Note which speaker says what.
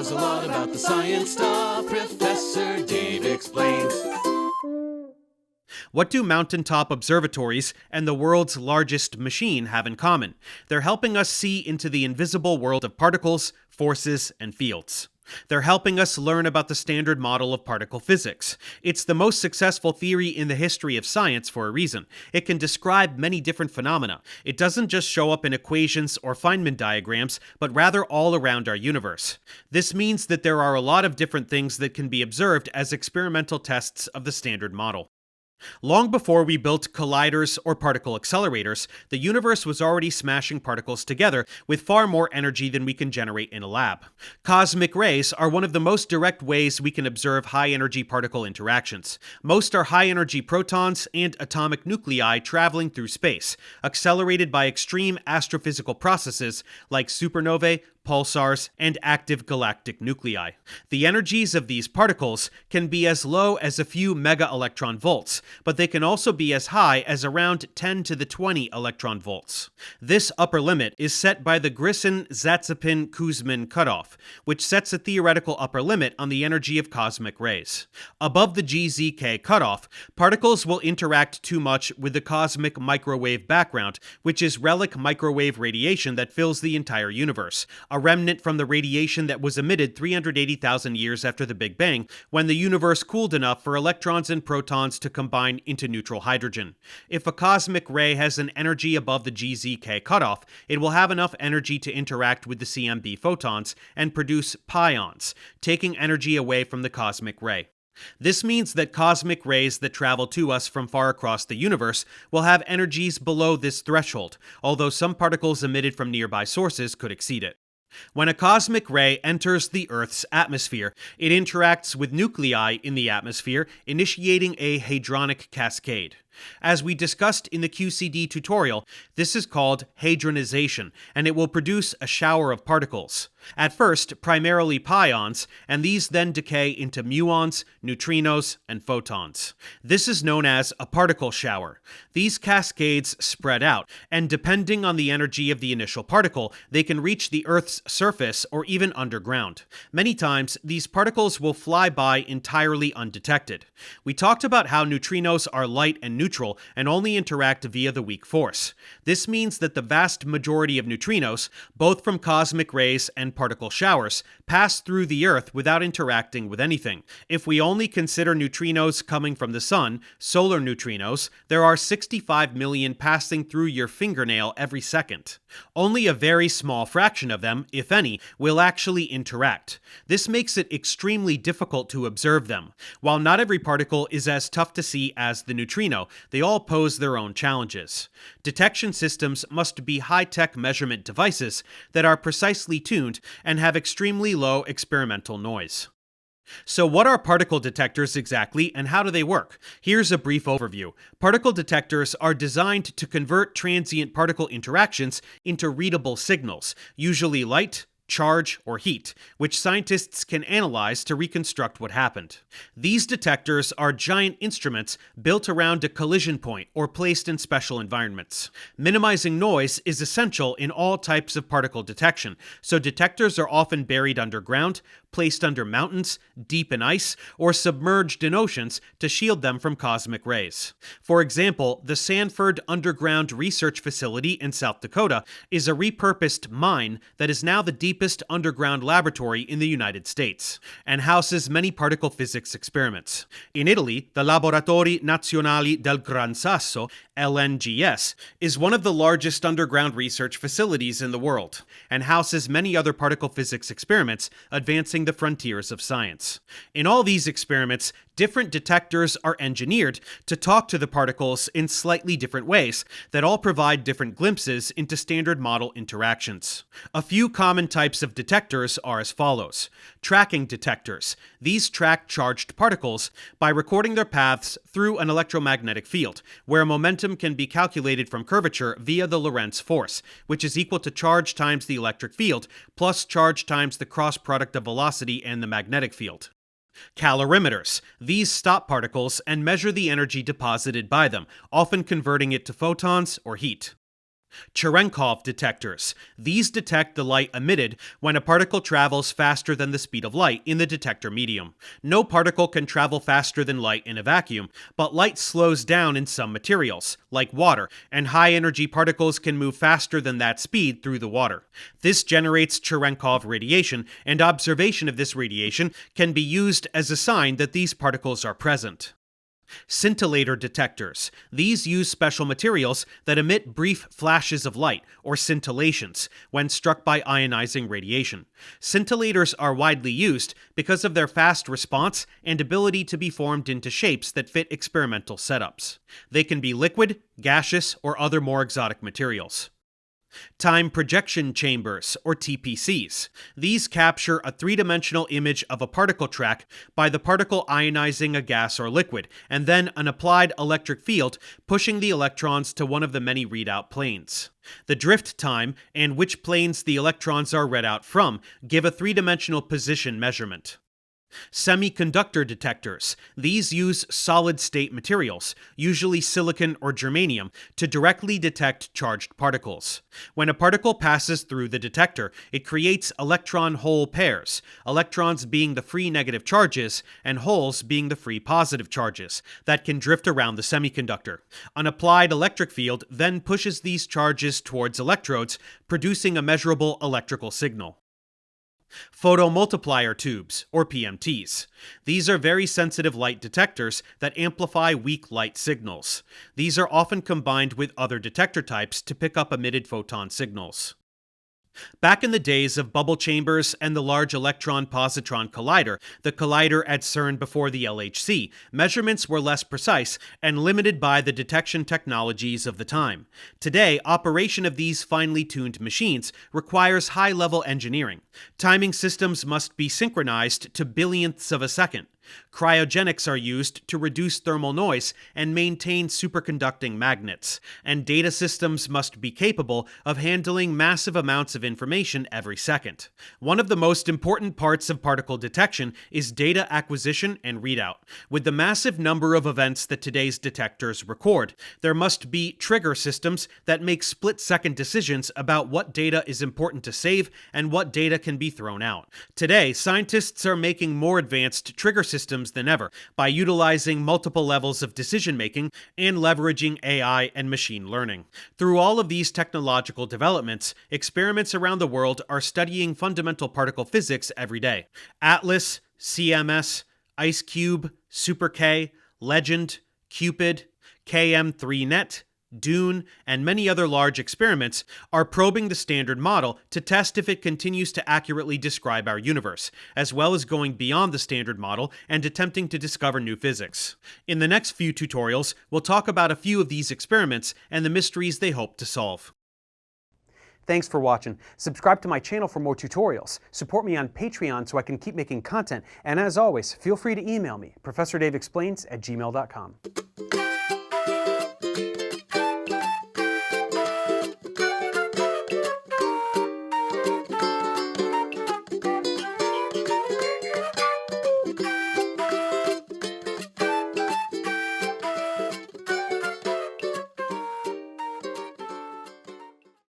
Speaker 1: knows a lot about the science stuff. Professor Dave explains.
Speaker 2: What do mountaintop observatories and the world's largest machine have in common? They're helping us see into the invisible world of particles, forces, and fields. They're helping us learn about the standard model of particle physics. It's the most successful theory in the history of science for a reason. It can describe many different phenomena. It doesn't just show up in equations or Feynman diagrams, but rather all around our universe. This means that there are a lot of different things that can be observed as experimental tests of the standard model. Long before we built colliders or particle accelerators, the universe was already smashing particles together with far more energy than we can generate in a lab. Cosmic rays are one of the most direct ways we can observe high-energy particle interactions. Most are high-energy protons and atomic nuclei traveling through space, accelerated by extreme astrophysical processes like supernovae, pulsars, and active galactic nuclei. The energies of these particles can be as low as a few mega-electron volts, but they can also be as high as around 10 to the 20 electron volts. This upper limit is set by the Greisen-Zatsepin-Kuzmin cutoff, which sets a theoretical upper limit on the energy of cosmic rays. Above the GZK cutoff, particles will interact too much with the cosmic microwave background, which is relic microwave radiation that fills the entire universe, a remnant from the radiation that was emitted 380,000 years after the Big Bang, when the universe cooled enough for electrons and protons to combine into neutral hydrogen. If a cosmic ray has an energy above the GZK cutoff, it will have enough energy to interact with the CMB photons and produce pions, taking energy away from the cosmic ray. This means that cosmic rays that travel to us from far across the universe will have energies below this threshold, although some particles emitted from nearby sources could exceed it. When a cosmic ray enters the Earth's atmosphere, it interacts with nuclei in the atmosphere, initiating a hadronic cascade. As we discussed in the QCD tutorial, this is called hadronization, and it will produce a shower of particles. At first, primarily pions, and these then decay into muons, neutrinos, and photons. This is known as a particle shower. These cascades spread out, and depending on the energy of the initial particle, they can reach the Earth's surface or even underground. Many times, these particles will fly by entirely undetected. We talked about how neutrinos are light and neutral and only interact via the weak force. This means that the vast majority of neutrinos, both from cosmic rays and particle showers, pass through the Earth without interacting with anything. If we only consider neutrinos coming from the Sun, solar neutrinos, there are 65 million passing through your fingernail every second. Only a very small fraction of them, if any, will actually interact. This makes it extremely difficult to observe them. While not every particle is as tough to see as the neutrino, they all pose their own challenges. Detection systems must be high-tech measurement devices that are precisely tuned and have extremely low experimental noise. So what are particle detectors exactly, and how do they work? Here's a brief overview. Particle detectors are designed to convert transient particle interactions into readable signals, usually light, charge, or heat, which scientists can analyze to reconstruct what happened. These detectors are giant instruments built around a collision point or placed in special environments. Minimizing noise is essential in all types of particle detection, so detectors are often buried underground, placed under mountains, deep in ice, or submerged in oceans to shield them from cosmic rays. For example, the Sanford Underground Research Facility in South Dakota is a repurposed mine that is now the deepest underground laboratory in the United States, and houses many particle physics experiments. In Italy, the Laboratori Nazionali del Gran Sasso, LNGS, is one of the largest underground research facilities in the world, and houses many other particle physics experiments advancing the frontiers of science. In all these experiments, different detectors are engineered to talk to the particles in slightly different ways that all provide different glimpses into standard model interactions. A few common types of detectors are as follows. Tracking detectors. These track charged particles by recording their paths through an electromagnetic field, where momentum can be calculated from curvature via the Lorentz force, which is equal to charge times the electric field, plus charge times the cross product of velocity and the magnetic field. Calorimeters. These stop particles and measure the energy deposited by them, often converting it to photons or heat. Cherenkov detectors. These detect the light emitted when a particle travels faster than the speed of light in the detector medium. No particle can travel faster than light in a vacuum, but light slows down in some materials, like water, and high-energy particles can move faster than that speed through the water. This generates Cherenkov radiation, and observation of this radiation can be used as a sign that these particles are present. Scintillator detectors. These use special materials that emit brief flashes of light, or scintillations, when struck by ionizing radiation. Scintillators are widely used because of their fast response and ability to be formed into shapes that fit experimental setups. They can be liquid, gaseous, or other more exotic materials. Time projection chambers, or TPCs. These capture a three-dimensional image of a particle track by the particle ionizing a gas or liquid, and then an applied electric field pushing the electrons to one of the many readout planes. The drift time and which planes the electrons are read out from give a three-dimensional position measurement. Semiconductor detectors. These use solid-state materials, usually silicon or germanium, to directly detect charged particles. When a particle passes through the detector, it creates electron-hole pairs, electrons being the free negative charges and holes being the free positive charges, that can drift around the semiconductor. An applied electric field then pushes these charges towards electrodes, producing a measurable electrical signal. Photomultiplier tubes, or PMTs. These are very sensitive light detectors that amplify weak light signals. These are often combined with other detector types to pick up emitted photon signals. Back in the days of bubble chambers and the Large Electron-Positron Collider, the collider at CERN before the LHC, measurements were less precise and limited by the detection technologies of the time. Today, operation of these finely tuned machines requires high-level engineering. Timing systems must be synchronized to billionths of a second. Cryogenics are used to reduce thermal noise and maintain superconducting magnets, and data systems must be capable of handling massive amounts of information every second. One of the most important parts of particle detection is data acquisition and readout. With the massive number of events that today's detectors record, there must be trigger systems that make split-second decisions about what data is important to save and what data can be thrown out. Today, scientists are making more advanced trigger systems than ever by utilizing multiple levels of decision-making and leveraging AI and machine learning. Through all of these technological developments, experiments around the world are studying fundamental particle physics every day. ATLAS, CMS, IceCube, SuperK, Legend, Cupid, KM3Net, Dune, and many other large experiments are probing the standard model to test if it continues to accurately describe our universe, as well as going beyond the standard model and attempting to discover new physics. In the next few tutorials, we'll talk about a few of these experiments and the mysteries they hope to solve.
Speaker 3: Thanks for watching. Subscribe to my channel for more tutorials. Support me on Patreon so I can keep making content. And as always, feel free to email me, ProfessorDaveExplains@gmail.com.